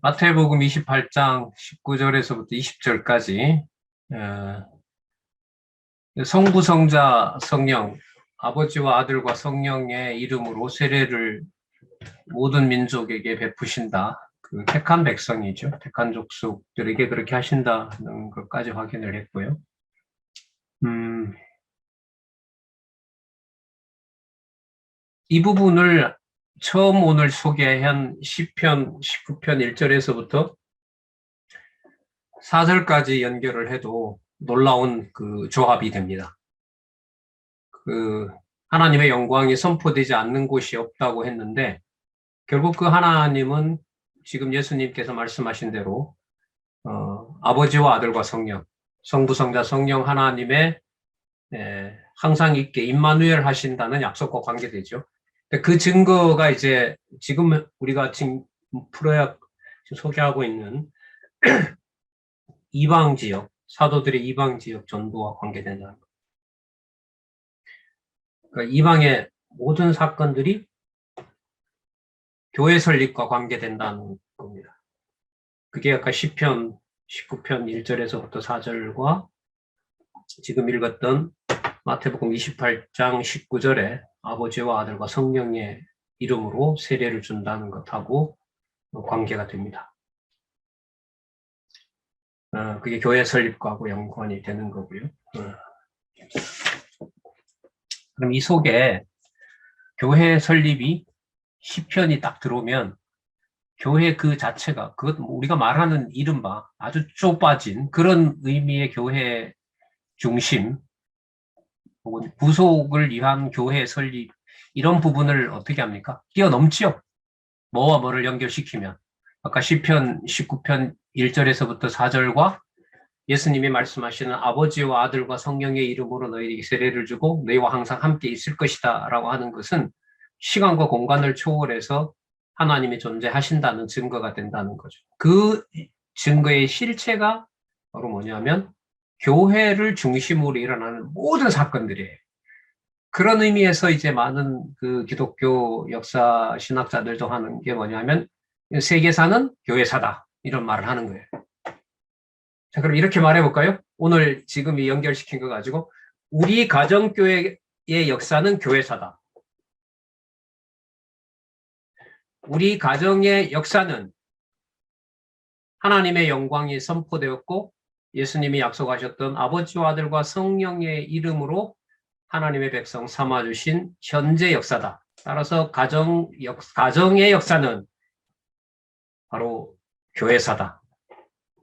마태복음 28장 19절에서부터 20절까지 성부, 성자, 성령, 아버지와 아들과 성령의 이름으로 세례를 모든 민족에게 베푸신다. 그 택한 백성이죠. 택한 족속들에게 그렇게 하신다는 것까지 확인을 했고요. 이 부분을 처음 오늘 소개한 시편 19편 1절에서부터 4절까지 연결을 해도 놀라운 그 조합이 됩니다. 그 하나님의 영광이 선포되지 않는 곳이 없다고 했는데 결국 그 하나님은 지금 예수님께서 말씀하신 대로 아버지와 아들과 성령, 성부, 성자, 성령 하나님의 항상 있게 임마누엘 하신다는 약속과 관계되죠. 그 증거가 이제 지금 우리가 지금 프로약 소개하고 있는 이방 지역, 사도들의 이방 지역 전도와 관계된다는 것. 그러니까 이방의 모든 사건들이 교회 설립과 관계된다는 겁니다. 그게 아까 시편 19편 1절에서부터 4절과 지금 읽었던 마태복음 28장 19절에 아버지와 아들과 성령의 이름으로 세례를 준다는 것하고 관계가 됩니다. 그게 교회 설립과하고 연관이 되는 거고요. 그럼 이 속에 교회 설립이 시편이 딱 들어오면 교회 그 자체가 그것 우리가 말하는 이른바 아주 좁아진 그런 의미의 교회 중심 혹은 구속을 위한 교회 설립 이런 부분을 어떻게 합니까? 뛰어넘지요. 뭐와 뭐를 연결시키면 아까 시편 19편 1절에서부터 4절과 예수님이 말씀하시는 아버지와 아들과 성령의 이름으로 너희에게 세례를 주고 너희와 항상 함께 있을 것이다 라고 하는 것은 시간과 공간을 초월해서 하나님이 존재하신다는 증거가 된다는 거죠. 그 증거의 실체가 바로 뭐냐면 교회를 중심으로 일어나는 모든 사건들이에요. 그런 의미에서 이제 많은 그 기독교 역사 신학자들도 하는 게 뭐냐면 세계사는 교회사다 이런 말을 하는 거예요. 자, 그럼 이렇게 말해볼까요? 오늘 지금 이 연결시킨 거 가지고 우리 가정교회의 역사는 교회사다. 우리 가정의 역사는 하나님의 영광이 선포되었고 예수님이 약속하셨던 아버지와 아들과 성령의 이름으로 하나님의 백성 삼아주신 현재 역사다. 따라서 가정의 역사는 바로 교회사다.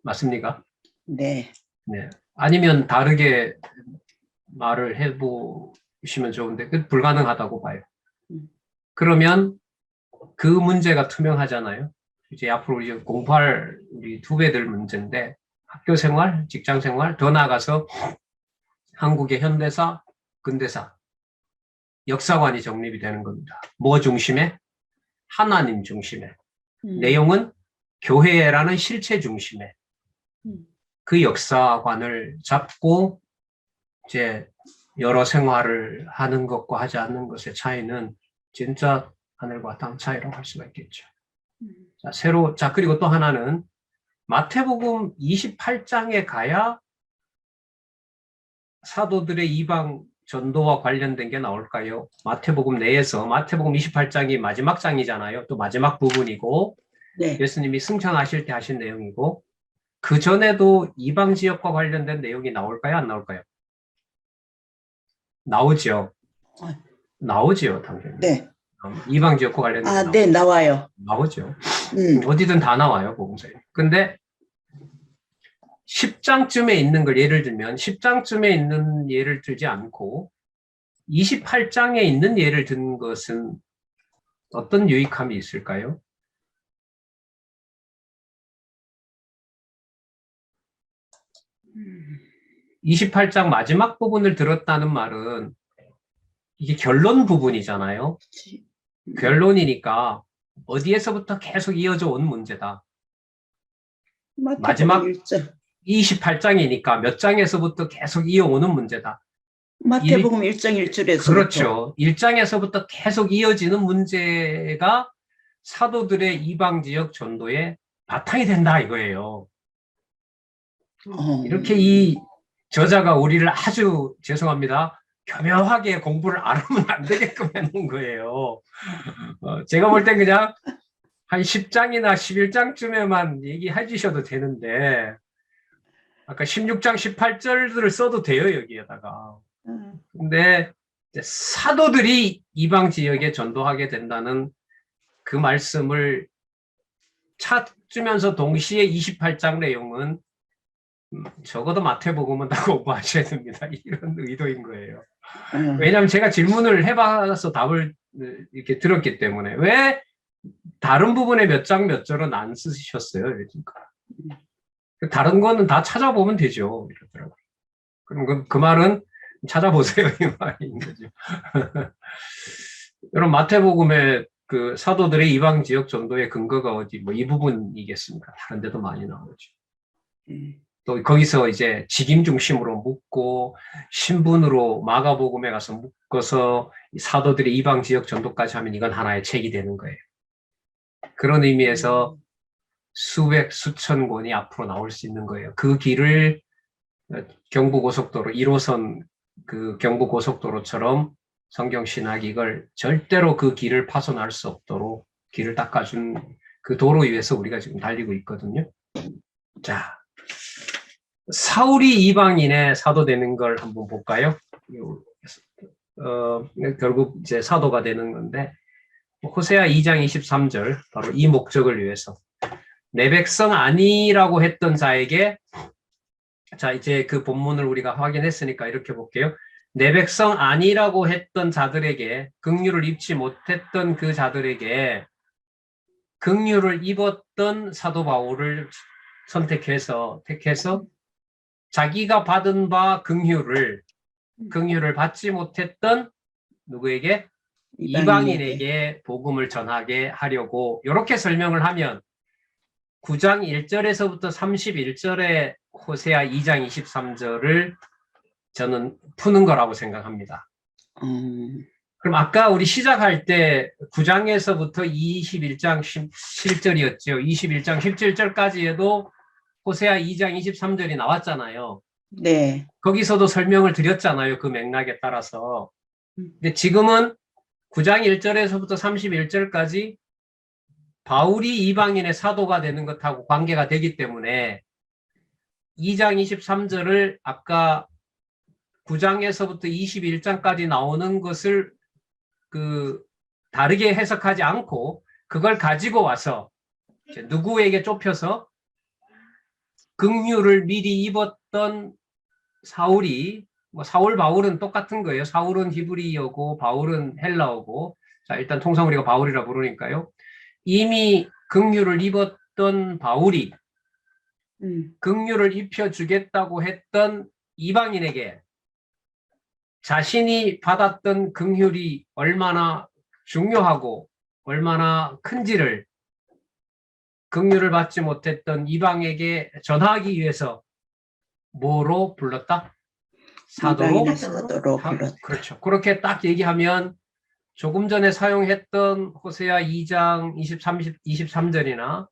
맞습니까? 네. 네. 아니면 다르게 말을 해보시면 좋은데 그 불가능하다고 봐요. 그러면 그 문제가 투명하잖아요. 이제 앞으로 이제 공부할 우리 후배들 문제인데 학교 생활, 직장 생활, 더 나아가서 한국의 현대사, 근대사, 역사관이 정립이 되는 겁니다. 뭐 중심에? 하나님 중심에. 내용은 교회라는 실체 중심에. 그 역사관을 잡고 이제 여러 생활을 하는 것과 하지 않는 것의 차이는 진짜 하늘과 땅 차이라고 할 수가 있겠죠. 자, 그리고 또 하나는 마태복음 28장에 가야 사도들의 이방 전도와 관련된 게 나올까요? 마태복음 내에서 마태복음 28장이 마지막 장이잖아요. 또 마지막 부분이고 네. 예수님이 승천하실 때 하신 내용이고 그 전에도 이방 지역과 관련된 내용이 나올까요? 안 나올까요? 나오죠. 나오죠, 당연히. 네. 이방 지역과 관련된 네, 나와요. 나오죠. 어디든 다 나와요, 복음서에. 근데 10장쯤에 있는 걸 예를 들면 10장쯤에 있는 예를 들지 않고 28장에 있는 예를 든 것은 어떤 유익함이 있을까요? 음. 28장 마지막 부분을 들었다는 말은 이게 결론 부분이잖아요. 결론이니까 어디에서부터 계속 이어져 온 문제다. 마지막 28장이니까 몇 장에서부터 계속 이어오는 문제다. 마태복음 1장 1절에서 그렇죠. 1장에서부터 계속 이어지는 문제가 사도들의 이방 지역 전도의 바탕이 된다 이거예요. 어, 이렇게 이 저자가 우리를 아주 죄송합니다. 교묘하게 공부를 안 하면 안 되게끔 해놓은 거예요. 제가 볼 땐 그냥 한 10장이나 11장쯤에만 얘기해 주셔도 되는데, 아까 16장, 18절들을 써도 돼요, 여기에다가. 근데 이제 사도들이 이방 지역에 전도하게 된다는 그 말씀을 찾으면서 동시에 28장 내용은 적어도 마태복음은 다 공부하셔야 됩니다. 이런 의도인 거예요. 왜냐하면 제가 질문을 해봐서 답을 이렇게 들었기 때문에 왜 다른 부분에 몇 장 몇 절은 안 쓰셨어요? 그러니까. 다른 거는 다 찾아보면 되죠. 이러더라고요. 그럼 그 말은 찾아보세요. 이 말인 거죠. 여러분, 마태복음에 그 사도들의 이방 지역 전도의 근거가 어디, 뭐 이 부분이겠습니까? 다른 데도 많이 나오죠. 또 거기서 이제 직임 중심으로 묶고 신분으로 마가복음에 가서 묶어서 사도들의 이방 지역 전도까지 하면 이건 하나의 책이 되는 거예요. 그런 의미에서 수백, 수천 권이 앞으로 나올 수 있는 거예요. 그 길을 경부고속도로 1호선 그 경부고속도로처럼 성경신학이 이걸 절대로 그 길을 파손할 수 없도록 길을 닦아준 그 도로 위에서 우리가 지금 달리고 있거든요. 자, 사울이 이방인의 사도 되는 걸 한번 볼까요? 결국 이제 사도가 되는 건데 호세아 2장 23절 바로 이 목적을 위해서 내 백성 아니라고 했던 자에게 자 이제 그 본문을 우리가 확인했으니까 이렇게 볼게요. 내 백성 아니라고 했던 자들에게 긍휼을 입지 못했던 그 자들에게 긍휼을 입었던 사도 바울을 택해서 자기가 받은 바 긍휼을 받지 못했던 누구에게? 이방인에게 복음을 전하게 하려고 이렇게 설명을 하면 9장 1절에서부터 31절의 호세아 2장 23절을 저는 푸는 거라고 생각합니다. 그럼 아까 우리 시작할 때 9장에서부터 21장 17절이었죠. 21장 17절까지에도 호세아 2장 23절이 나왔잖아요. 네. 거기서도 설명을 드렸잖아요. 그 맥락에 따라서. 근데 지금은 9장 1절에서부터 31절까지 바울이 이방인의 사도가 되는 것하고 관계가 되기 때문에 2장 23절을 아까 9장에서부터 21장까지 나오는 것을 다르게 해석하지 않고 그걸 가지고 와서 누구에게 좁혀서 긍휼을 미리 입었던 사울이 사울 바울은 똑같은 거예요. 사울은 히브리어고 바울은 헬라어고 자 일단 통상 우리가 바울이라 부르니까요. 이미 긍휼을 입었던 바울이 긍휼을 입혀주겠다고 했던 이방인에게 자신이 받았던 긍휼이 얼마나 중요하고 얼마나 큰지를 긍휼을 받지 못했던 이방에게 전하기 위해서 뭐로 불렀다? 사도로 불렀다. 그렇죠. 그렇게 딱 얘기하면 조금 전에 사용했던 호세아 2장 23절이나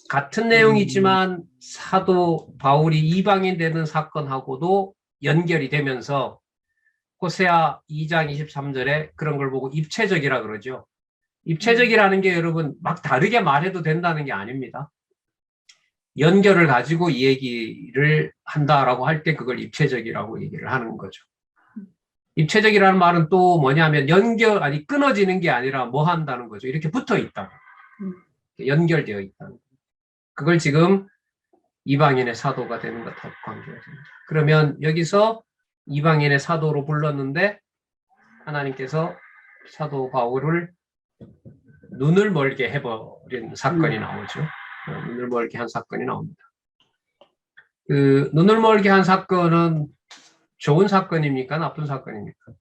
같은 내용이지만 사도 바울이 이방인 되는 사건하고도 연결이 되면서 호세아 2장 23절에 그런 걸 보고 입체적이라 그러죠. 입체적이라는 게 여러분 막 다르게 말해도 된다는 게 아닙니다. 연결을 가지고 이 얘기를 한다라고 할 때 그걸 입체적이라고 얘기를 하는 거죠. 입체적이라는 말은 또 뭐냐면 끊어지는 게 아니라 뭐 한다는 거죠. 이렇게 붙어 있다고. 연결되어 있다는 거죠. 그걸 지금 이방인의 사도가 되는 것하고 관계가 됩니다. 그러면 여기서 이방인의 사도로 불렀는데 하나님께서 사도 바울을 눈을 멀게 해버린 사건이 나오죠. 눈을 멀게 한 사건이 나옵니다. 그 눈을 멀게 한 사건은 좋은 사건입니까? 나쁜 사건입니까?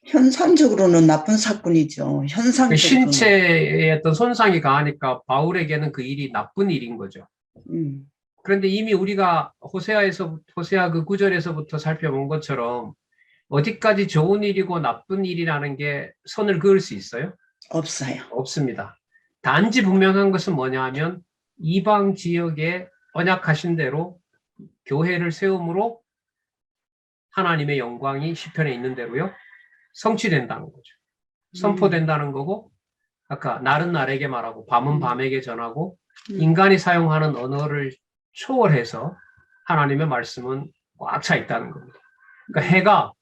현상적으로는 나쁜 사건이죠. 현상적으로는. 신체에 어떤 손상이 가하니까 바울에게는 그 일이 나쁜 일인 거죠. 그런데 이미 우리가 호세아 그 9절에서부터 살펴본 것처럼 어디까지 좋은 일이고 나쁜 일이라는 게 선을 그을 수 있어요? 없어요. 없습니다. 단지 분명한 것은 뭐냐 하면 이방 지역에 언약하신 대로 교회를 세움으로 하나님의 영광이 시편에 있는 대로요 성취된다는 거죠. 선포된다는 거고 아까 날은 날에게 말하고 밤은 밤에게 전하고 인간이 사용하는 언어를 초월해서 하나님의 말씀은 꽉 차 있다는 겁니다. 그러니까 해가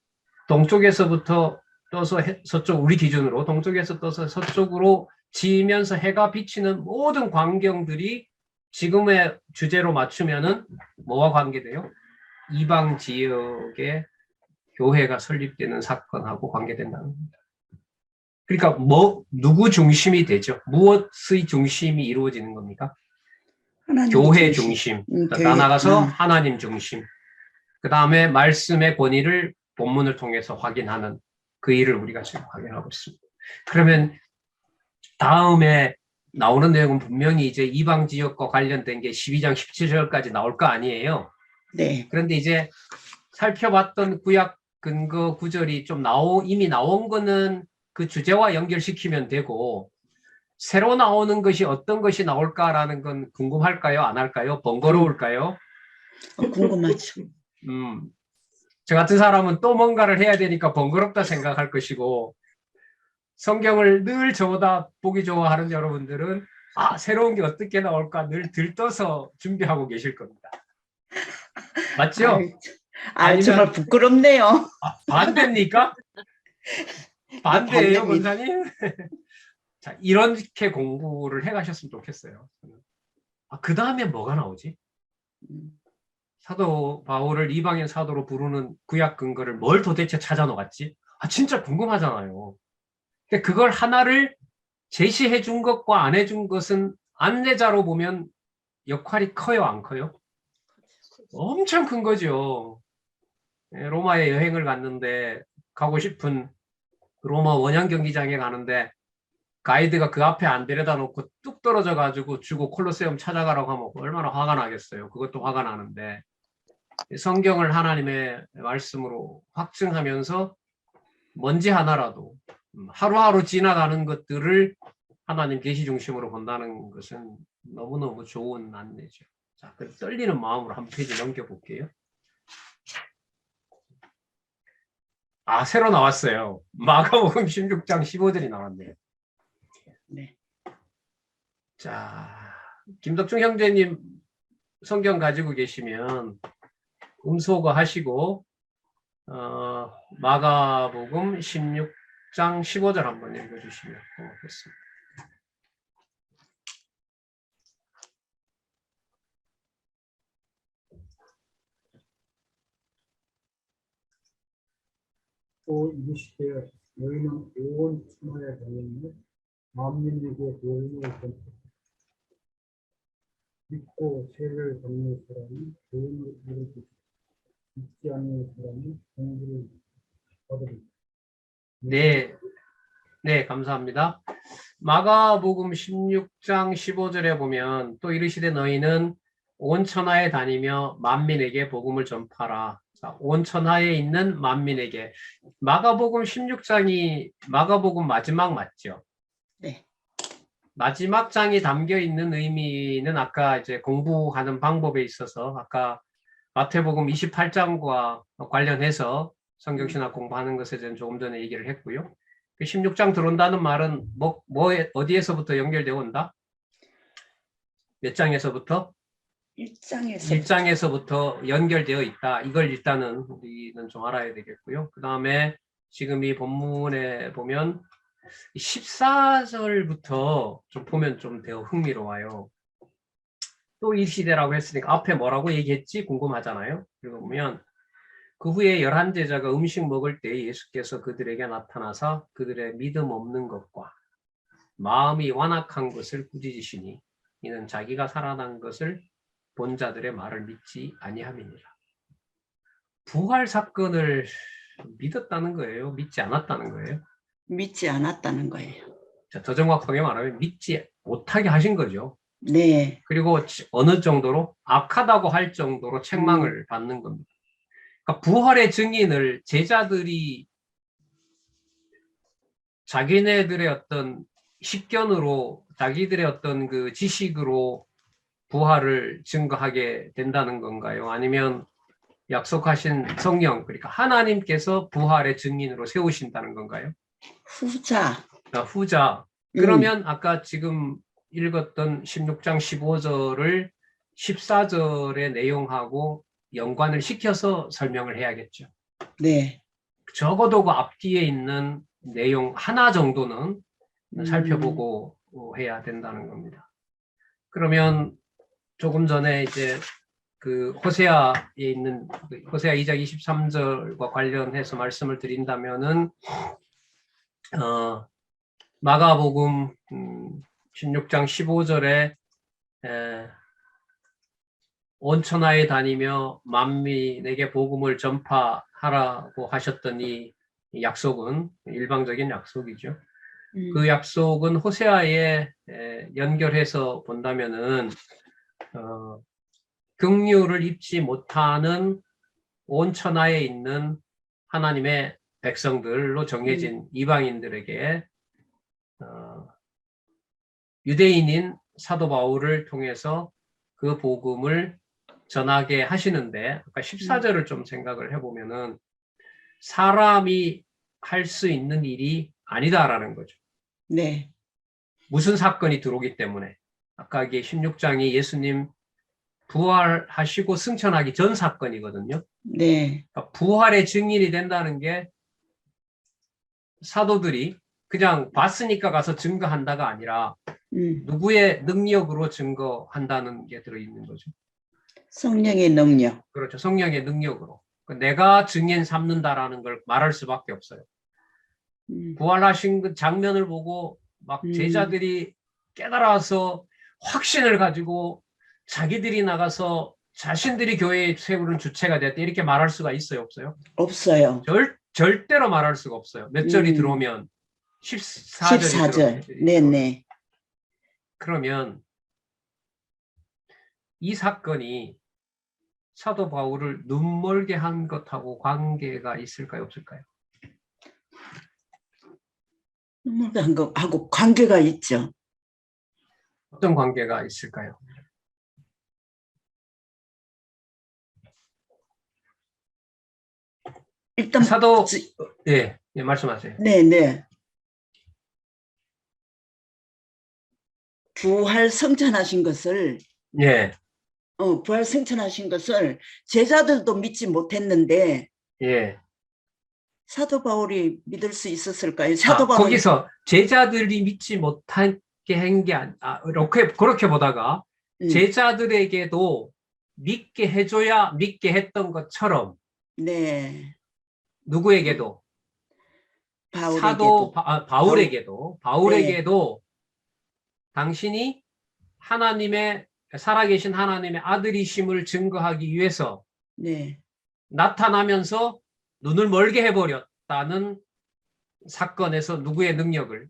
동쪽에서부터 떠서 서쪽 우리 기준으로 동쪽에서 떠서 서쪽으로 지면서 해가 비치는 모든 광경들이 지금의 주제로 맞추면은 뭐와 관계돼요? 이방 지역에 교회가 설립되는 사건하고 관계된다는 겁니다. 그러니까 누구 중심이 되죠? 무엇의 중심이 이루어지는 겁니까? 교회 중심. 다 나가서 하나님 중심. 그 다음에 말씀의 권위를 본문을 통해서 확인하는 그 일을 우리가 지금 확인하고 있습니다. 그러면 다음에 나오는 내용은 분명히 이제 이방 지역과 관련된 게 12장 17절까지 나올 거 아니에요. 네. 그런데 이제 살펴봤던 구약 근거 구절이 좀 이미 나온 거는 그 주제와 연결시키면 되고 새로 나오는 것이 어떤 것이 나올까라는 건 궁금할까요? 안 할까요? 번거로울까요? 궁금하죠. 저 같은 사람은 또 뭔가를 해야 되니까 번거롭다 생각할 것이고 성경을 늘 저보다 보기 좋아하는 여러분들은 새로운 게 어떻게 나올까 늘 들떠서 준비하고 계실 겁니다. 맞죠? 아니면 정말 부끄럽네요. 반대입니까? 반대예요, 권사님? 자, 이렇게 공부를 해가셨으면 좋겠어요. 그 다음에 뭐가 나오지? 사도 바울을 이방인 사도로 부르는 구약 근거를 뭘 도대체 찾아 놓았지? 진짜 궁금하잖아요. 근데 그걸 하나를 제시해 준 것과 안 해준 것은 안내자로 보면 역할이 커요, 안 커요? 엄청 큰 거죠. 로마에 여행을 갔는데 가고 싶은 로마 원형 경기장에 가는데 가이드가 그 앞에 안 데려다 놓고 뚝 떨어져 가지고 주고 콜로세움 찾아가라고 하면 얼마나 화가 나겠어요. 그것도 화가 나는데 성경을 하나님의 말씀으로 확증하면서 먼지 하나라도 하루하루 지나가는 것들을 하나님 계시 중심으로 본다는 것은 너무너무 좋은 안내죠. 자, 그 떨리는 마음으로 한 페이지 넘겨볼게요. 새로 나왔어요. 마가복음 16장 15절이 나왔네요. 네. 자, 김덕중 형제님 성경 가지고 계시면 음소거 하시고 마가복음 16장 15절 한번 읽어주시면 고맙겠습니다. 또 이르시되 너희는 온 천하에 다니며 만민에게 복음을 전하라. 믿고 세례를 받는 사람이 구원을 이루고 믿지 않는 사람이 공부를 받으리라. 네, 감사합니다. 마가복음 16장 15절에 보면 또 이르시되 너희는 온 천하에 다니며 만민에게 복음을 전파라. 자, 온 천하에 있는 만민에게. 마가복음 16장이 마가복음 마지막 맞죠? 네. 마지막 장이 담겨 있는 의미는 아까 이제 공부하는 방법에 있어서 아까 마태복음 28장과 관련해서 성경신학 공부하는 것에 대해서 조금 전에 얘기를 했고요. 16장 들어온다는 말은 어디에서부터 연결되어 온다? 몇 장에서부터? 1장에서부터 연결되어 있다. 이걸 일단은 우리는 좀 알아야 되겠고요. 그 다음에 지금 이 본문에 보면 14절부터 좀 보면 좀 더 흥미로워요. 또 이 시대라고 했으니까 앞에 뭐라고 얘기했지? 궁금하잖아요. 읽어보면 그 후에 11제자가 음식 먹을 때 예수께서 그들에게 나타나서 그들의 믿음 없는 것과 마음이 완악한 것을 꾸짖으시니 이는 자기가 살아난 것을 본 자들의 말을 믿지 아니함이니라. 부활 사건을 믿었다는 거예요? 믿지 않았다는 거예요? 믿지 않았다는 거예요. 자, 더 정확하게 말하면 믿지 못하게 하신 거죠. 네. 그리고 어느 정도로 악하다고 할 정도로 책망을 받는 겁니다. 그러니까 부활의 증인을 제자들이 자기네들의 어떤 식견으로 자기들의 어떤 그 지식으로 부활을 증거하게 된다는 건가요? 아니면 약속하신 성령, 그러니까 하나님께서 부활의 증인으로 세우신다는 건가요? 후자. 후자. 그러면 아까 지금 읽었던 16장 15절을 14절의 내용하고 연관을 시켜서 설명을 해야겠죠. 네. 적어도 그 앞뒤에 있는 내용 하나 정도는 살펴보고 해야 된다는 겁니다. 그러면 조금 전에 이제 그 호세아에 있는 호세아 2장 23절과 관련해서 말씀을 드린다면은 마가복음 16장 15절에 온 천하에 다니며 만민에게 복음을 전파하라고 하셨던 이 약속은 일방적인 약속이죠. 그 약속은 호세아에 연결해서 본다면은 긍휼을 입지 못하는 온 천하에 있는 하나님의 백성들로 정해진 이방인들에게 유대인인 사도 바울을 통해서 그 복음을 전하게 하시는데 아까 14절을 좀 생각을 해보면은 사람이 할 수 있는 일이 아니다라는 거죠. 네. 무슨 사건이 들어오기 때문에 아까 이게 16장이 예수님 부활하시고 승천하기 전 사건이거든요. 네. 그러니까 부활의 증인이 된다는 게 사도들이 그냥 봤으니까 가서 증거한다가 아니라 누구의 능력으로 증거한다는 게 들어있는 거죠. 성령의 능력. 그렇죠. 성령의 능력으로. 내가 증인 삼는다라는 걸 말할 수밖에 없어요. 부활하신 그 장면을 보고 막 제자들이 깨달아서 확신을 가지고 자기들이 나가서 자신들이 교회에 세우는 주체가 됐다 이렇게 말할 수가 있어요, 없어요? 없어요. 절대로 말할 수가 없어요. 몇 절이 들어오면 14절이 14절. 네네. 그러면 이 사건이 사도 바울을 눈멀게 한 것하고 관계가 있을까요, 없을까요? 눈물게 한 것하고 관계가 있죠. 어떤 관계가 있을까요? 일단 사도 예, 말씀하세요. 네네. 부활 성천하신 것을 예, 부활 성천하신 것을 제자들도 믿지 못했는데 예. 사도 바울이 믿을 수 있었을까요? 사도 바울이 거기서 제자들이 믿지 못하게 한 게 그렇게 보다가 제자들에게도 믿게 해줘야 믿게 했던 것처럼 네. 누구에게도 바울에게도 바울에게도 당신이 하나님의 살아계신 하나님의 아들이심을 증거하기 위해서 네. 나타나면서 눈을 멀게 해버렸다는 사건에서 누구의 능력을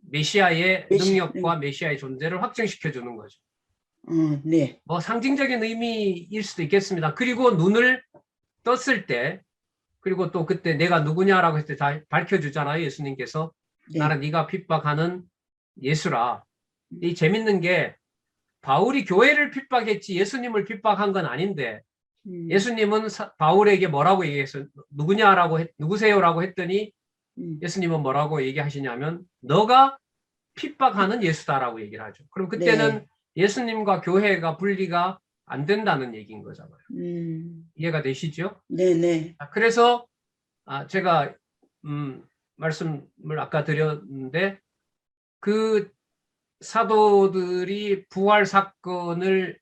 메시아의 능력과 메시아의 존재를 확증시켜 주는 거죠. 네. 뭐 상징적인 의미일 수도 있겠습니다. 그리고 눈을 떴을 때 그리고 또 그때 내가 누구냐라고 했을 때 다 밝혀주잖아요. 예수님께서 네. 나는 네가 핍박하는 예수라. 이 재밌는 게 바울이 교회를 핍박했지 예수님을 핍박한 건 아닌데 예수님은 바울에게 뭐라고 얘기했어요? 누구세요라고 했더니 예수님은 뭐라고 얘기하시냐면 너가 핍박하는 예수다라고 얘기를 하죠. 그럼 그때는 네. 예수님과 교회가 분리가 안 된다는 얘기인 거잖아요. 이해가 되시죠? 네네. 그래서 제가 말씀을 아까 드렸는데 그 사도들이 부활 사건을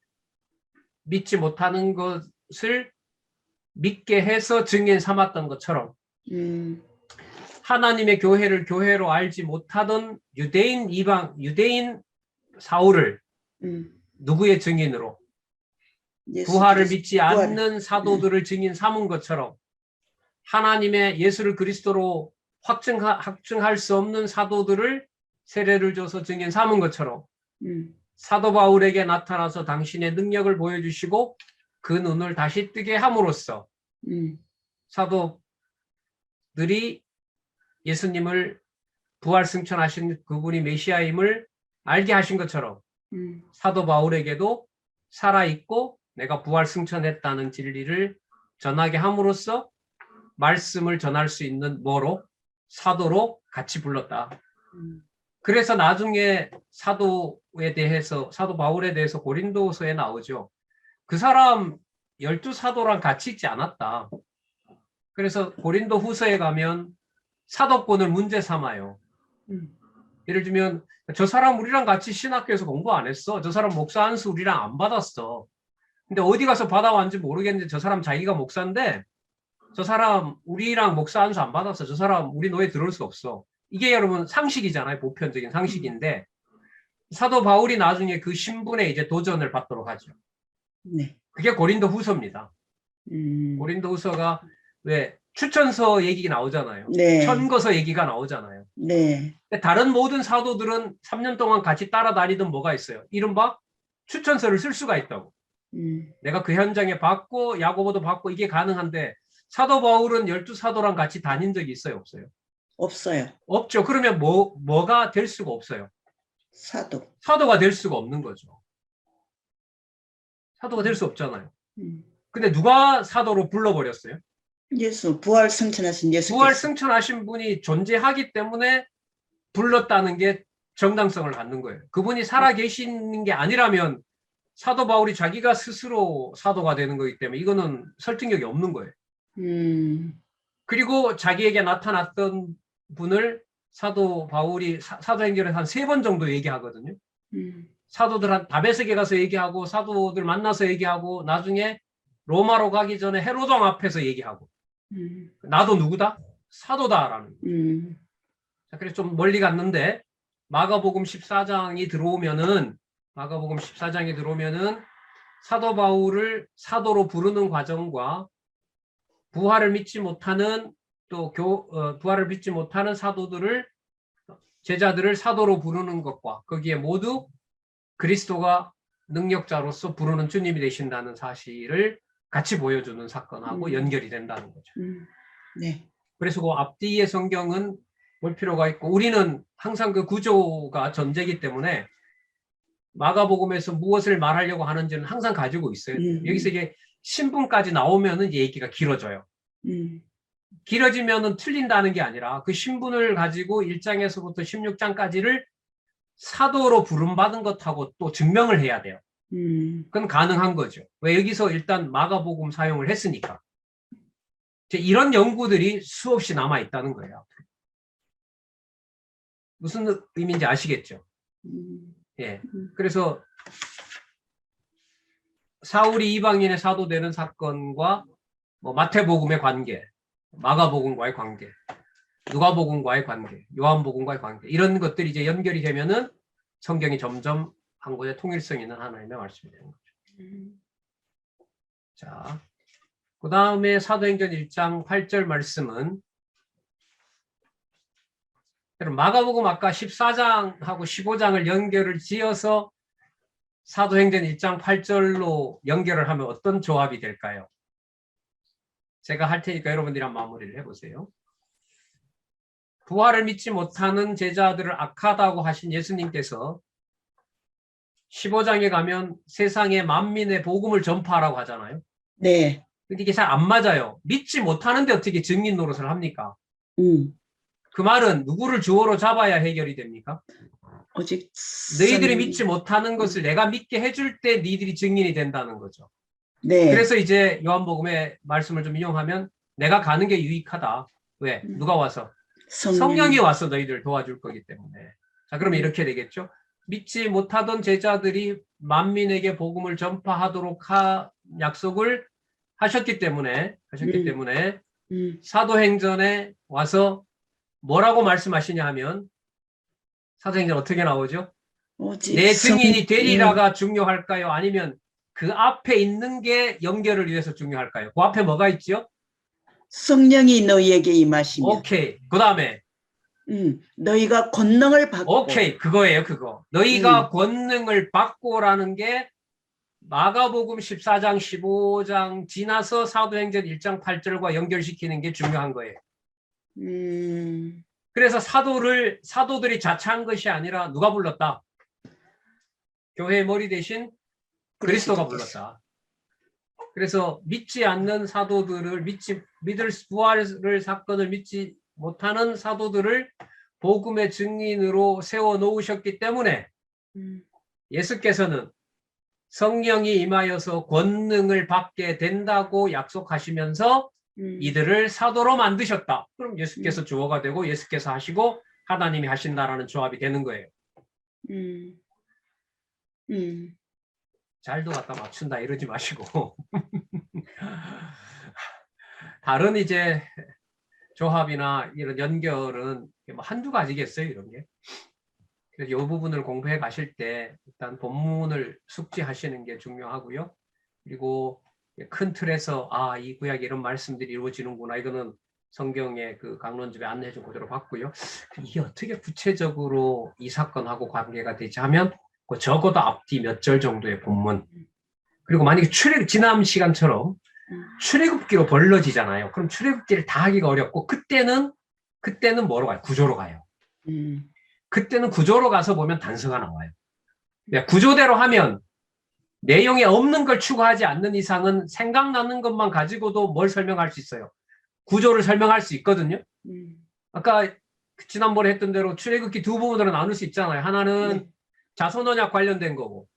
믿지 못하는 것을 믿게 해서 증인 삼았던 것처럼 하나님의 교회를 교회로 알지 못하던 유대인 사울을 누구의 증인으로 부활을 믿지 않는 사도들을 증인 삼은 것처럼 하나님의 예수를 그리스도로 확증할 수 없는 사도들을 세례를 줘서 증인 삼은 것처럼 사도 바울에게 나타나서 당신의 능력을 보여주시고 그 눈을 다시 뜨게 함으로써 사도들이 예수님을 부활 승천하신 그분이 메시아임을 알게 하신 것처럼 사도 바울에게도 살아있고 내가 부활 승천했다는 진리를 전하게 함으로써 말씀을 전할 수 있는 뭐로? 사도로 같이 불렀다. 그래서 나중에 사도 바울에 대해서 고린도서에 나오죠. 그 사람 12사도랑 같이 있지 않았다. 그래서 고린도 후서에 가면 사도권을 문제 삼아요. 예를 들면 저 사람 우리랑 같이 신학교에서 공부 안 했어. 저 사람 목사 안수 우리랑 안 받았어. 근데 어디 가서 받아왔는지 모르겠는데 저 사람 자기가 목사인데 저 사람 우리랑 목사 안수 안 받았어. 저 사람 우리 노예 들어올 수 없어. 이게 여러분 상식이잖아요. 보편적인 상식인데 사도 바울이 나중에 그 신분에 이제 도전을 받도록 하죠. 네. 그게 고린도 후서입니다. 고린도 후서가 왜 추천서 얘기가 나오잖아요. 네. 천거서 얘기가 나오잖아요. 네. 근데 다른 모든 사도들은 3년 동안 같이 따라다니던 뭐가 있어요. 이른바 추천서를 쓸 수가 있다고. 내가 그 현장에 봤고 야고보도 봤고 이게 가능한데 사도 바울은 12사도랑 같이 다닌 적이 있어요? 없어요? 없어요. 없죠. 그러면 뭐가 될 수가 없어요? 사도. 사도가 될 수가 없는 거죠. 사도가 될 수 없잖아요. 근데 누가 사도로 불러버렸어요? 예수, 부활 승천하신 예수께서. 부활 승천하신 분이 존재하기 때문에 불렀다는 게 정당성을 갖는 거예요. 그분이 살아계시는 게 아니라면 사도 바울이 자기가 스스로 사도가 되는 거기 때문에 이거는 설득력이 없는 거예요. 그리고 자기에게 나타났던 분을 사도 바울이 사도행전에서 한 3번 정도 얘기하거든요. 사도들 한 다베섹에 가서 얘기하고 사도들 만나서 얘기하고 나중에 로마로 가기 전에 헤로도 왕 앞에서 얘기하고 나도 누구다? 사도다라는. 자, 그래서 좀 멀리 갔는데 마가복음 14장이 들어오면은 사도 바울을 사도로 부르는 과정과 부활을 믿지 못하는 부활을 믿지 못하는 제자들을 사도로 부르는 것과 거기에 모두 그리스도가 능력자로서 부르는 주님이 되신다는 사실을 같이 보여주는 사건하고 연결이 된다는 거죠. 네. 그래서 그 앞뒤의 성경은 볼 필요가 있고 우리는 항상 그 구조가 전제이기 때문에 마가복음에서 무엇을 말하려고 하는지는 항상 가지고 있어요. 여기서 이제 신분까지 나오면은 얘기가 길어져요. 길어지면은 틀린다는 게 아니라 그 신분을 가지고 1장에서부터 16장까지를 사도로 부름받은 것하고 또 증명을 해야 돼요. 그건 가능한 거죠. 왜 여기서 일단 마가복음 사용을 했으니까. 이런 연구들이 수없이 남아 있다는 거예요. 무슨 의미인지 아시겠죠? 예. 그래서 사울이 이방인의 사도 되는 사건과 뭐 마태복음의 관계, 마가복음과의 관계, 누가복음과의 관계, 요한복음과의 관계 이런 것들이 이제 연결이 되면은 성경이 점점 한 곳에 통일성 있는 하나님의 말씀이 되는 거죠. 자, 그 다음에 사도행전 1장 8절 말씀은 마가복음 아까 14장하고 15장을 연결을 지어서 사도행전 1장 8절로 연결을 하면 어떤 조합이 될까요? 제가 할 테니까 여러분들이 한번 마무리를 해보세요. 부활을 믿지 못하는 제자들을 악하다고 하신 예수님께서 15장에 가면 세상의 만민의 복음을 전파하라고 하잖아요. 네. 근데 이게 잘 안 맞아요. 믿지 못하는데 어떻게 증인 노릇을 합니까? 그 말은 누구를 주어로 잡아야 해결이 됩니까? 오직 너희들이 믿지 못하는 것을 내가 믿게 해줄 때 너희들이 증인이 된다는 거죠. 네. 그래서 이제 요한복음의 말씀을 좀 인용하면 내가 가는 게 유익하다. 왜? 누가 와서? 성령이 와서 너희들을 도와줄 거기 때문에. 자, 그러면 이렇게 되겠죠. 믿지 못하던 제자들이 만민에게 복음을 전파하도록 약속을 하셨기 때문에 사도행전에 와서 뭐라고 말씀하시냐 하면 사도행전 어떻게 나오죠? 내 증인이 되리라가 중요할까요? 아니면 그 앞에 있는 게 연결을 위해서 중요할까요? 그 앞에 뭐가 있죠? 성령이 너희에게 임하시며. 오케이. 그 다음에 너희가 권능을 받고. 오케이. 그거예요. 그거. 너희가 권능을 받고라는 게 마가복음 14장 15장 지나서 사도행전 1장 8절과 연결시키는 게 중요한 거예요. 그래서 사도들이 자처한 것이 아니라 누가 불렀다? 교회의 머리 대신 그리스도가 불렀다. 그래서 믿지 않는 사도들을 믿을 부활을 사건을 믿지 못하는 사도들을 복음의 증인으로 세워 놓으셨기 때문에 예수께서는 성령이 임하여서 권능을 받게 된다고 약속하시면서 이들을 사도로 만드셨다. 그럼 예수께서 주어가 되고 예수께서 하시고 하나님이 하신다라는 조합이 되는 거예요. 잘도 갖다 맞춘다 이러지 마시고 다른 이제 조합이나 이런 연결은 뭐 한두 가지겠어요, 이런 게. 그래서 이 부분을 공부해 가실 때 일단 본문을 숙지하시는 게 중요하고요. 그리고 큰 틀에서 이 구약에 이런 말씀들이 이루어지는구나. 이거는 성경의 그 강론집에 안내해 준 그대로 봤고요. 이게 어떻게 구체적으로 이 사건하고 관계가 되지 하면 적어도 앞뒤 몇 절 정도의 본문. 그리고 만약에 지난 시간처럼 출애굽기로 벌러지잖아요. 그럼 출애굽기를 다 하기가 어렵고 그때는 뭐로 가요? 구조로 가요. 그때는 구조로 가서 보면 단서가 나와요. 구조대로 하면 내용에 없는 걸 추가하지 않는 이상은 생각나는 것만 가지고도 뭘 설명할 수 있어요. 구조를 설명할 수 있거든요. 아까 지난번에 했던 대로 출애굽기 두 부분으로 나눌 수 있잖아요. 하나는 자손 언약 관련된 거고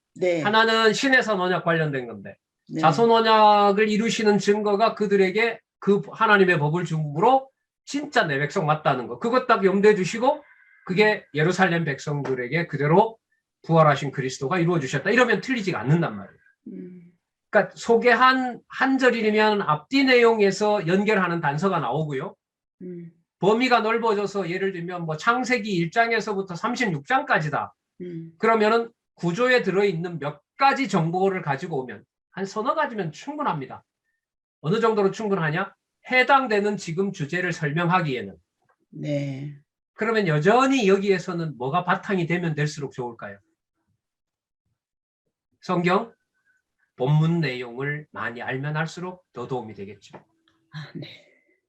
하나는 신해산 언약 관련된 건데 자손 언약을 이루시는 증거가 그들에게 그 하나님의 법을 줌으로 진짜 내 백성 맞다는 거. 그것 딱 염두해 주시고 그게 예루살렘 백성들에게 그대로 부활하신 그리스도가 이루어 주셨다. 이러면 틀리지가 않는단 말이에요. 그러니까 소개한 한 절이면 앞뒤 내용에서 연결하는 단서가 나오고요. 범위가 넓어져서 예를 들면 뭐 창세기 1장에서부터 36장까지다. 그러면은 구조에 들어있는 몇 가지 정보를 가지고 오면 한 서너 가지면 충분합니다. 어느 정도로 충분하냐? 해당되는 지금 주제를 설명하기에는. 그러면 여전히 여기에서는 뭐가 바탕이 되면 될수록 좋을까요? 성경 본문 내용을 많이 알면 할수록 더 도움이 되겠죠.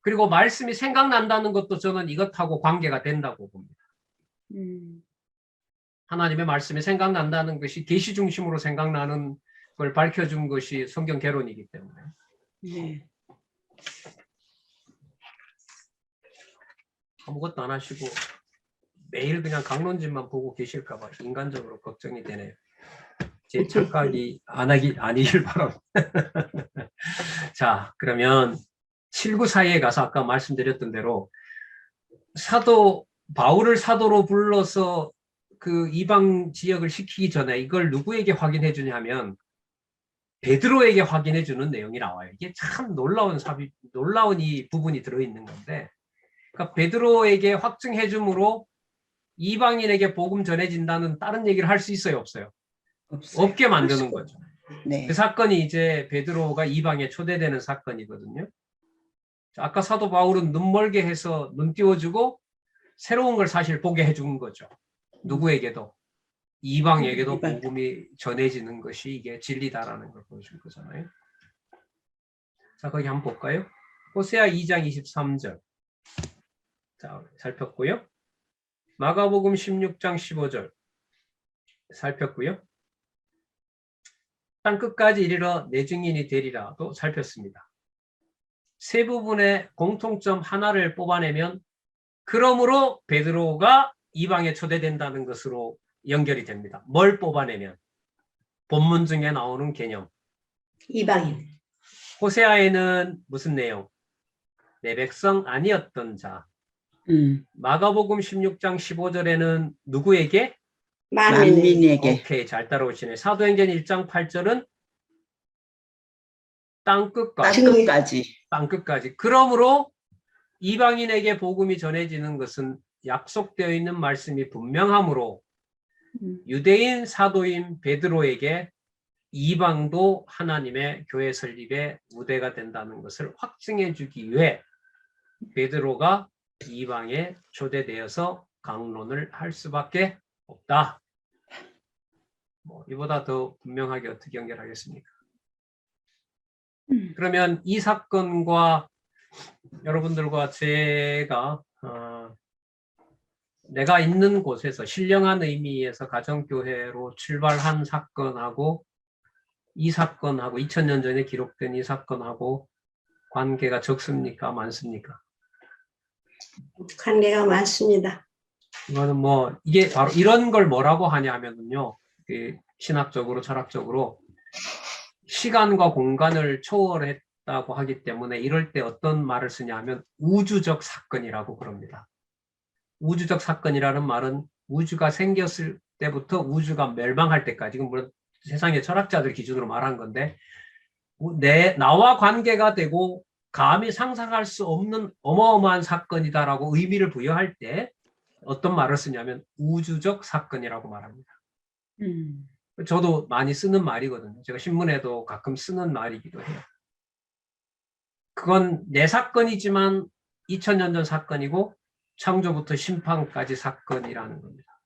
그리고 말씀이 생각난다는 것도 저는 이것하고 관계가 된다고 봅니다. 하나님의 말씀이 생각난다는 것이 계시 중심으로 생각나는 걸 밝혀준 것이 성경 개론이기 때문에. 아무것도 안 하시고 매일 그냥 강론집만 보고 계실까 봐 인간적으로 걱정이 되네요. 제 착각이 아니길 바랍니다. 자, 그러면 794에 가서 아까 말씀드렸던 대로 사도 바울을 사도로 불러서 그 이방 지역을 시키기 전에 이걸 누구에게 확인해 주냐 하면 베드로에게 확인해 주는 내용이 나와요. 이게 참 놀라운 이 부분이 들어있는 건데, 그러니까 베드로에게 확증해 줌으로 이방인에게 복음 전해진다는 다른 얘기를 할 수 있어요, 없어요? 없게 만드는 거죠. 그 사건이 이제 베드로가 이방에 초대되는 사건이거든요. 아까 사도 바울은 눈 멀게 해서 눈 띄워주고 새로운 걸 사실 보게 해준 거죠. 누구에게도. 이방에게도 복음이 전해지는 것이 이게 진리다라는 걸 보여준 거잖아요. 자, 거기 한번 볼까요? 호세아 2장 23절. 자, 살폈고요. 마가복음 16장 15절. 살폈고요. 땅 끝까지 이르러 내 증인이 되리라도 살폈습니다. 세 부분의 공통점 하나를 뽑아내면 그러므로 베드로가 이방에 초대된다는 것으로 연결이 됩니다. 뭘 뽑아내면? 본문 중에 나오는 개념. 이방인. 호세아에는 무슨 내용? 내 백성 아니었던 자. 마가복음 16장 15절에는 누구에게? 만민에게. 오케이, 잘 따라오시네. 사도행전 1장 8절은 땅끝까지. 그러므로 이방인에게 복음이 전해지는 것은 약속되어 있는 말씀이 분명하므로 유대인 사도인 베드로에게 이방도 하나님의 교회 설립의 무대가 된다는 것을 확증해 주기 위해 베드로가 이방에 초대되어서 강론을 할 수밖에 없다. 이보다 더 분명하게 어떻게 연결하겠습니까? 그러면 이 사건과 여러분들과 제가 내가 있는 곳에서 신령한 의미에서 가정교회로 출발한 사건하고 이 사건하고 2000년 전에 기록된 이 사건하고 관계가 적습니까? 많습니까? 관계가 많습니다. 이거는 뭐 이게 바로 이런 걸 뭐라고 하냐면요, 신학적으로 철학적으로 시간과 공간을 초월했다고 하기 때문에 이럴 때 어떤 말을 쓰냐면 우주적 사건이라고 그럽니다. 우주적 사건이라는 말은 우주가 생겼을 때부터 우주가 멸망할 때까지, 이건 물론 세상의 철학자들 기준으로 말한 건데, 나와 관계가 되고 감히 상상할 수 없는 어마어마한 사건이다라고 의미를 부여할 때 어떤 말을 쓰냐면 우주적 사건이라고 말합니다. 저도 많이 쓰는 말이거든요. 제가 신문에도 가끔 쓰는 말이기도 해요. 그건 내 사건이지만 2000년 전 사건이고 창조부터 심판까지 사건이라는 겁니다.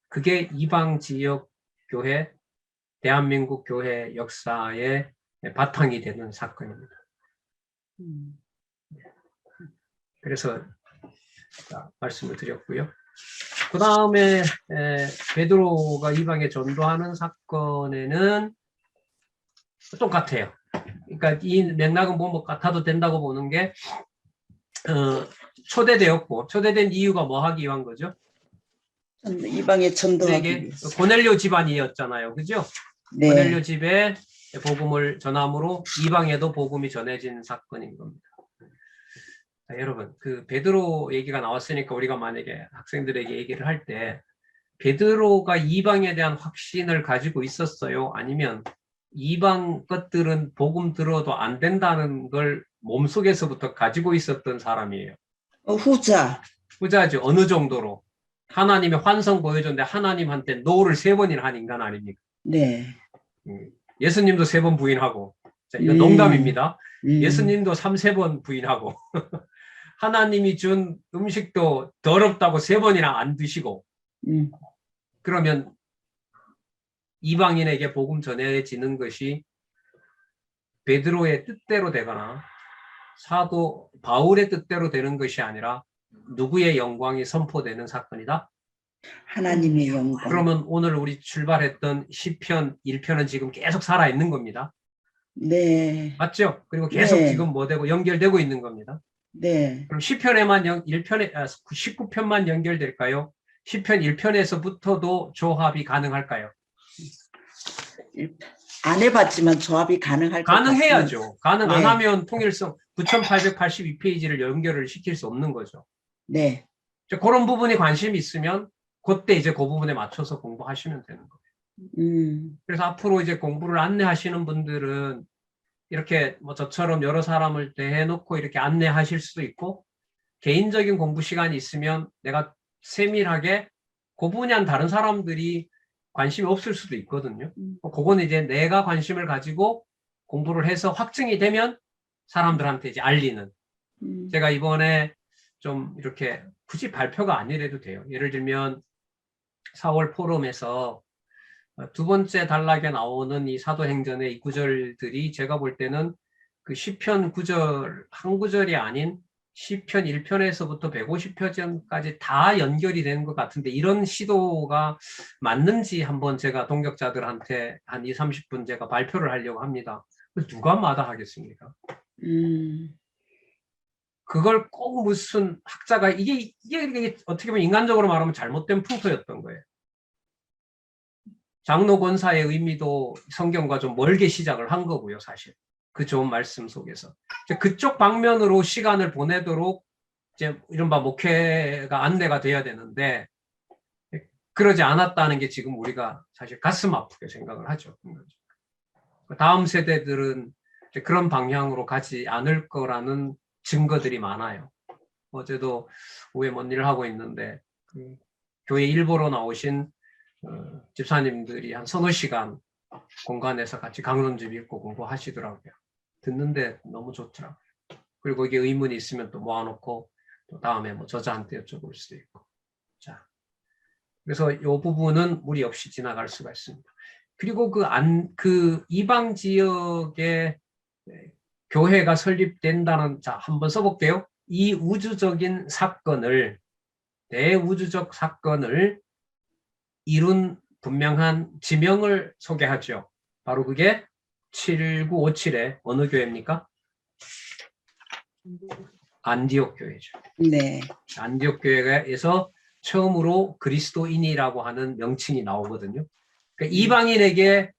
그게 이방 지역 교회, 대한민국 교회 역사의 바탕이 되는 사건입니다. 그래서 말씀을 드렸고요. 그 다음에 베드로가 이방에 전도하는 사건에는 똑같아요. 그러니까 이 맥락은 뭐 같아도 된다고 보는 게 초대되었고, 초대된 이유가 뭐 하기 위한 거죠? 이방에 전도하기 이게 위해서. 고넬료 집안이었잖아요. 그죠? 네. 고넬료 집에 복음을 전함으로 이방에도 복음이 전해진 사건인 겁니다. 자, 여러분, 그 베드로 얘기가 나왔으니까 우리가 만약에 학생들에게 얘기를 할 때 베드로가 이방에 대한 확신을 가지고 있었어요? 아니면 이방 것들은 복음 들어도 안 된다는 걸 몸속에서부터 가지고 있었던 사람이에요? 후자. 후자죠. 어느 정도로? 하나님의 환성 보여줬는데 하나님한테 노를 3번이나 한 인간 아닙니까? 네. 예수님도 3번 부인하고, 자, 이건 농담입니다. 예수님도 3-4번 부인하고 하나님이 준 음식도 더럽다고 3번이나 안 드시고, 그러면 이방인에게 복음 전해지는 것이 베드로의 뜻대로 되거나 사도 바울의 뜻대로 되는 것이 아니라 누구의 영광이 선포되는 사건이다? 하나님의 영광. 그러면 오늘 우리 출발했던 시편 1편은 지금 계속 살아있는 겁니다. 네. 맞죠? 그리고 계속 네. 지금 뭐 되고 연결되고 있는 겁니다. 네. 그럼 시편에만 19편만 연결될까요? 시편 1편에서부터도 조합이 가능할까요? 안 해봤지만 조합이 가능할 것 같습니다. 가능해야죠. 가능 안 네. 하면 통일성 9882페이지를 연결을 시킬 수 없는 거죠. 네. 그런 부분에 관심이 있으면 그때 이제 그 부분에 맞춰서 공부하시면 되는 거예요. 그래서 앞으로 이제 공부를 안내하시는 분들은 이렇게 뭐 저처럼 여러 사람을 대해놓고 이렇게 안내하실 수도 있고, 개인적인 공부 시간이 있으면 내가 세밀하게 그 분야는 다른 사람들이 관심이 없을 수도 있거든요. 그거는 이제 내가 관심을 가지고 공부를 해서 확증이 되면 사람들한테 이제 알리는. 제가 이번에 좀 이렇게 굳이 발표가 아니래도 돼요. 예를 들면 4월 포럼에서 2번째 단락에 나오는 이 사도행전의 이 구절들이 제가 볼 때는 그 시편 구절 한 구절이 아닌 시편 1편에서부터 150편까지 다 연결이 되는 것 같은데, 이런 시도가 맞는지 한번 제가 동역자들한테 한 20-30분 제가 발표를 하려고 합니다. 누가 마다하겠습니까? 그걸 꼭 무슨 학자가 이게 어떻게 보면 인간적으로 말하면 잘못된 풍토였던 거예요. 장로 권사의 의미도 성경과 좀 멀게 시작을 한 거고요, 사실. 그 좋은 말씀 속에서. 그쪽 방면으로 시간을 보내도록 이제 이른바 목회가 안내가 돼야 되는데, 그러지 않았다는 게 지금 우리가 사실 가슴 아프게 생각을 하죠. 다음 세대들은 그런 방향으로 가지 않을 거라는 증거들이 많아요. 어제도 오후에 뭔 일을 하고 있는데, 교회 일보로 나오신 집사님들이 한 서너 시간 공간에서 같이 강론집 읽고 공부하시더라고요. 듣는데 너무 좋더라고요. 그리고 이게 의문이 있으면 또 모아놓고 또 다음에 뭐 저자한테 여쭤볼 수도 있고. 자, 그래서 이 부분은 무리 없이 지나갈 수가 있습니다. 그리고 그 이방 지역에 교회가 설립된다는, 자, 한번 써볼게요. 이 우주적인 사건을 대우주적 사건을 이룬 분명한 지명을 소개하죠. 바로 그게 7957의 어느 교회입니까? 안디옥 교회죠. 네. 안디옥 교회에서 처음으로 그리스도인이라고 하는 명칭이 나오거든요. 그러니까 이방인에게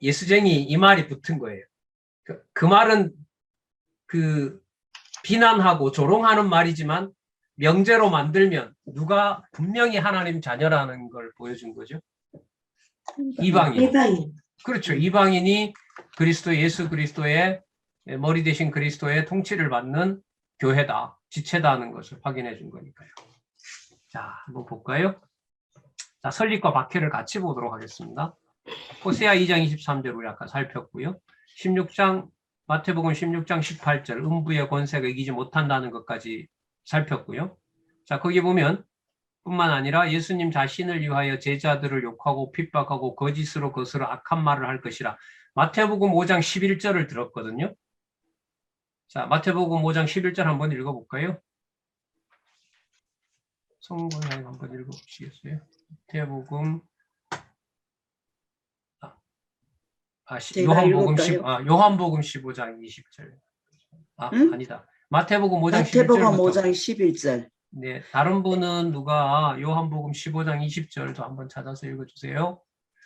예수쟁이 이 말이 붙은 거예요. 그 말은 그 비난하고 조롱하는 말이지만 명제로 만들면 누가 분명히 하나님 자녀라는 걸 보여준 거죠. 이방인. 그렇죠. 이방인이 예수 그리스도의 머리 대신 그리스도의 통치를 받는 교회다, 지체다는 것을 확인해 준 거니까요. 자, 한번 볼까요? 자, 설립과 박해를 같이 보도록 하겠습니다. 호세아 2장 23절 우리 아까 살폈고요. 마태복음 16장 18절 음부의 권세가 이기지 못한다는 것까지 살폈고요. 자, 거기 보면 뿐만 아니라 예수님 자신을 위하여 제자들을 욕하고 핍박하고 거짓으로 거스러 악한 말을 할 것이라. 마태복음 5장 11절을 들었거든요. 자, 마태복음 5장 11절 한번 읽어볼까요? 성공하게 한번 읽어보시겠어요? 마태복음 요한복음 15장 20절. 응? 아니다. 마태복음 5장 마태복음 11절부터. 5장 11절. 네, 다른 분은 누가 요한복음 15장 20절도 한번 찾아서 읽어주세요.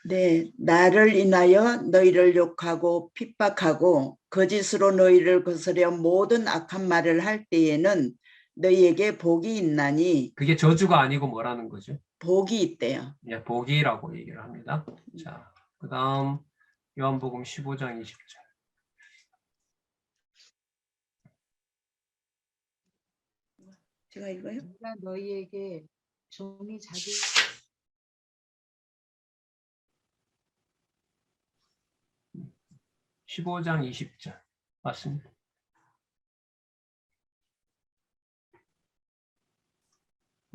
네, 나를 인하여 너희를 욕하고 핍박하고 거짓으로 너희를 거스려 모든 악한 말을 할 때에는 너희에게 복이 있나니. 그게 저주가 아니고 뭐라는 거죠? 복이 있대요. 네, 복이라고 얘기를 합니다. 자, 그 다음 요한복음 15장 20절. 제가 읽어요? 내가 너희에게 종이 자기 15장 20절. 맞습니다.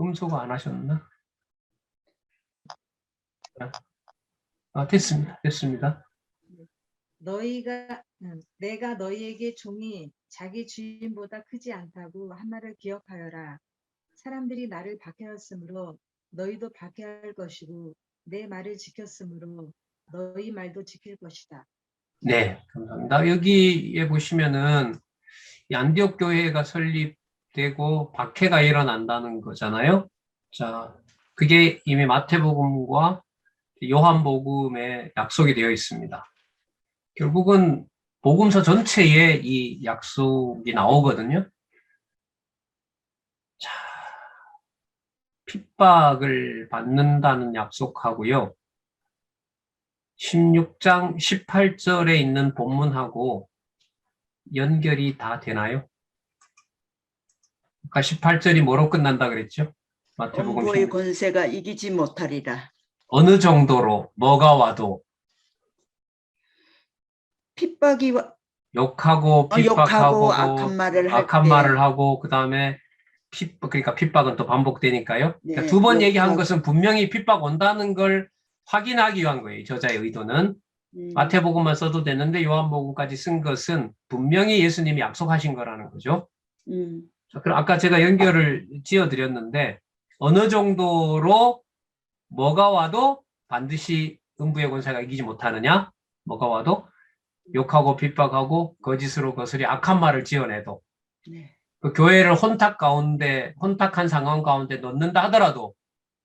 음소거 안 하셨나? 됐습니다. 내가 너희에게 종이 자기 주인보다 크지 않다고 한 말을 기억하여라. 사람들이 나를 박해하였으므로 너희도 박해할 것이고 내 말을 지켰으므로 너희 말도 지킬 것이다. 네, 감사합니다. 여기에 보시면은 이 안디옥 교회가 설립되고 박해가 일어난다는 거잖아요. 자, 그게 이미 마태복음과 요한복음에 약속이 되어 있습니다. 결국은 복음서 전체에 이 약속이 나오거든요. 자, 핍박을 받는다는 약속하고요. 16장 18절에 있는 본문하고 연결이 다 되나요? 아까 18절이 뭐로 끝난다 그랬죠? 마태복음 음부의 16. 권세가 이기지 못하리라. 어느 정도로 뭐가 와도 핍박이 욕하고 핍박하고 악한 말을 할 악한 때. 말을 하고 그다음에 그러니까 핍박은 또 반복되니까요. 네, 그러니까 두 번 얘기한 욕하고. 것은 분명히 핍박 온다는 걸 확인하기 위한 거예요. 저자의 의도는. 마태복음만 써도 되는데 요한복음까지 쓴 것은 분명히 예수님이 약속하신 거라는 거죠. 자, 그럼 아까 제가 연결을 지어드렸는데 어느 정도로 뭐가 와도 반드시 음부의 권세가 이기지 못하느냐? 뭐가 와도 욕하고 핍박하고 거짓으로 거스리 악한 말을 지어내도 네. 그 교회를 혼탁한 상황 가운데 넣는다 하더라도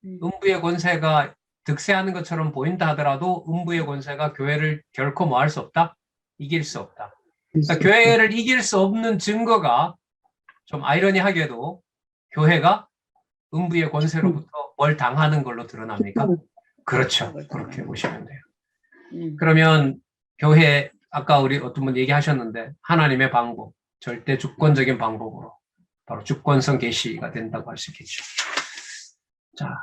음부의 권세가 득세하는 것처럼 보인다 하더라도 음부의 권세가 교회를 결코 뭐 할 수 없다? 이길 수 없다. 그러니까 교회를 이길 수 없는 증거가 좀 아이러니하게도 교회가 음부의 권세로부터 뭘 당하는 걸로 드러납니까? 그렇죠. 그렇게 보시면 돼요. 그러면 교회 아까 우리 어떤 분 얘기하셨는데 하나님의 방법, 절대 주권적인 방법으로 바로 주권성 계시가 된다고 할 수 있겠죠. 자,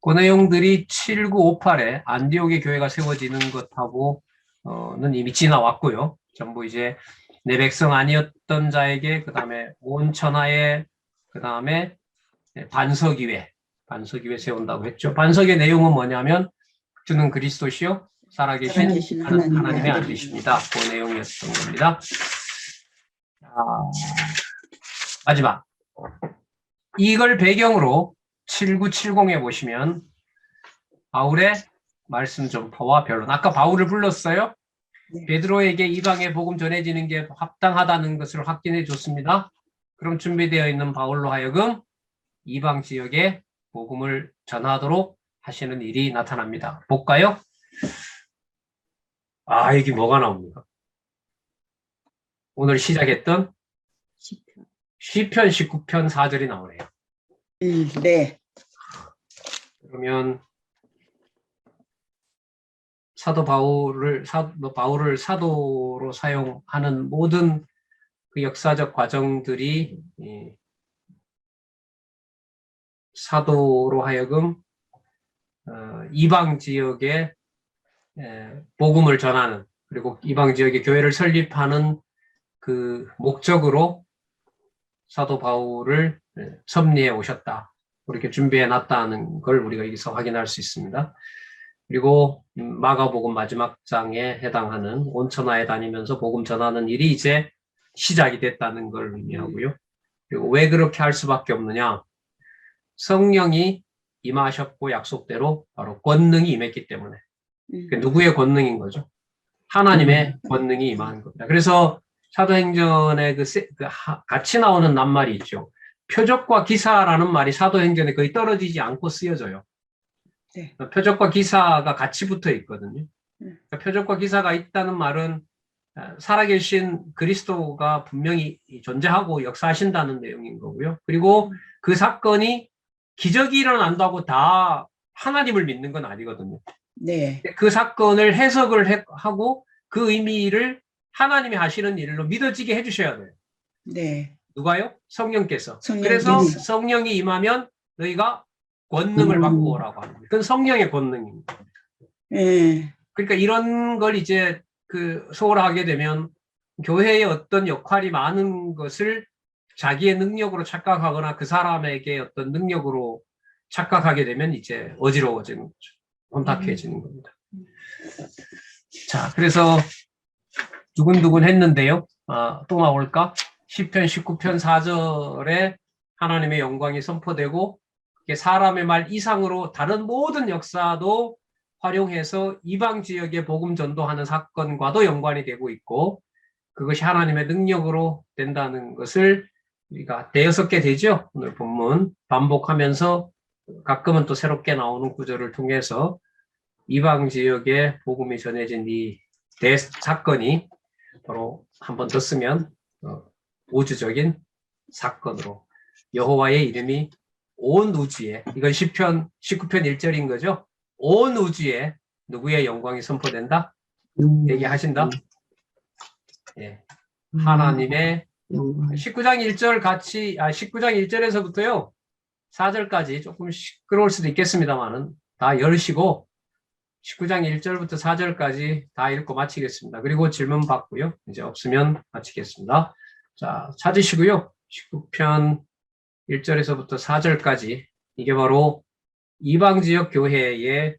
그 내용들이 7958에 안디옥의 교회가 세워지는 것하고는 이미 지나왔고요. 전부 이제 내 백성 아니었던 자에게 그 다음에 온 천하에 그 다음에 반석위에 세운다고 했죠. 반석의 내용은 뭐냐면 주는 그리스도시요 살아계신 하나님의 아들이십니다. 그 내용이었던 겁니다. 마지막 이걸 배경으로 7970에 보시면 바울의 말씀 전파와 변론. 아까 바울을 불렀어요. 네. 베드로에게 이방의 복음 전해지는 게 합당하다는 것을 확인해 줬습니다. 그럼 준비되어 있는 바울로 하여금 이방 지역에 복음을 전하도록 하시는 일이 나타납니다. 볼까요? 여기 뭐가 나옵니까? 오늘 시작했던 시편 19편 4절이 나오네요. 네. 그러면 사도 바울을 사도로 사용하는 모든 그 역사적 과정들이 사도로 하여금 이방 지역에 복음을 전하는, 그리고 이방 지역에 교회를 설립하는 그 목적으로 사도 바울을 섭리해 오셨다. 이렇게 준비해 놨다는 걸 우리가 여기서 확인할 수 있습니다. 그리고 마가복음 마지막 장에 해당하는 온천하에 다니면서 복음 전하는 일이 이제 시작이 됐다는 걸 의미하고요. 그리고 왜 그렇게 할 수밖에 없느냐? 성령이 임하셨고 약속대로 바로 권능이 임했기 때문에. 누구의 권능인 거죠? 하나님의 권능이 임하는 겁니다. 그래서 사도행전에 같이 나오는 낱말이 있죠. 표적과 기사라는 말이 사도행전에 거의 떨어지지 않고 쓰여져요. 네. 표적과 기사가 같이 붙어 있거든요. 그러니까 표적과 기사가 있다는 말은 살아계신 그리스도가 분명히 존재하고 역사하신다는 내용인 거고요. 그리고 그 사건이 기적이 일어난다고 다 하나님을 믿는 건 아니거든요. 네. 그 사건을 해석을 하고 그 의미를 하나님이 하시는 일로 믿어지게 해주셔야 돼요. 네. 누가요? 성령께서. 성령께서. 그래서 성령이 임하면 너희가 권능을 받고 오라고 합니다. 그건 성령의 권능입니다. 네. 그러니까 이런 걸 이제 소홀하게 되면 교회의 어떤 역할이 많은 것을 자기의 능력으로 착각하거나 그 사람에게 어떤 능력으로 착각하게 되면 이제 어지러워지는 거죠. 혼탁해지는 겁니다. 자, 그래서 두근두근 했는데요. 또 나올까? 시편 19편 4절에 하나님의 영광이 선포되고 사람의 말 이상으로 다른 모든 역사도 활용해서 이방 지역에 복음 전도하는 사건과도 연관이 되고 있고 그것이 하나님의 능력으로 된다는 것을 우리가 대여섯 개 되죠. 오늘 본문 반복하면서 가끔은 또 새롭게 나오는 구절을 통해서 이방 지역에 복음이 전해진 이 대사건이 바로 한 번 더 쓰면 우주적인 사건으로 여호와의 이름이 온 우주에, 이건 시편 19편 1절인 거죠. 온 우주에 누구의 영광이 선포된다? 얘기하신다? 예. 하나님의 19장 1절 같이 19장 1절에서부터요 4절까지 조금 시끄러울 수도 있겠습니다만은 다 열으시고 19장 1절부터 4절까지 다 읽고 마치겠습니다. 그리고 질문 받고요. 이제 없으면 마치겠습니다. 자, 찾으시고요. 19편 1절에서부터 4절까지 이게 바로 이방 지역 교회에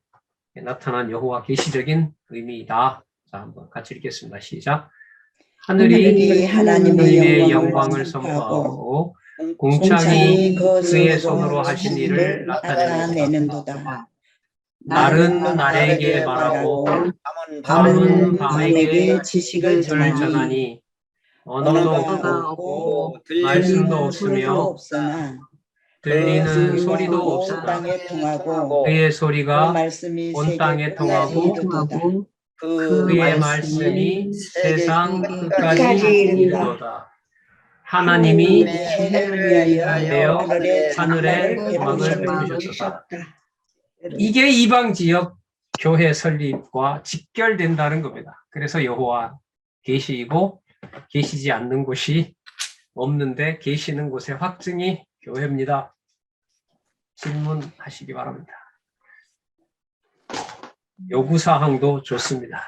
나타난 여호와 계시적인 의미이다. 자, 한번 같이 읽겠습니다. 시작. 하늘이 하나님의 영광을 선포하고 공창이 그의 손으로 하신 일을 나타내는도다. 날은 날에게 말하고 밤은 밤에게 지식을 전하니 언어도 없고 말씀도 없으며 들리는 소리도 없으나 그의 소리가 온 땅에 통하고 그의 말씀이 세상 끝까지 이르도다. 하나님이 해를 위하여 하늘에 음악을 베푸셨도다. 이게 이방 지역 교회 설립과 직결된다는 겁니다. 그래서 여호와 계시이고 계시지 않는 곳이 없는데 계시는 곳의 확증이 교회입니다. 질문하시기 바랍니다. 요구사항도 좋습니다.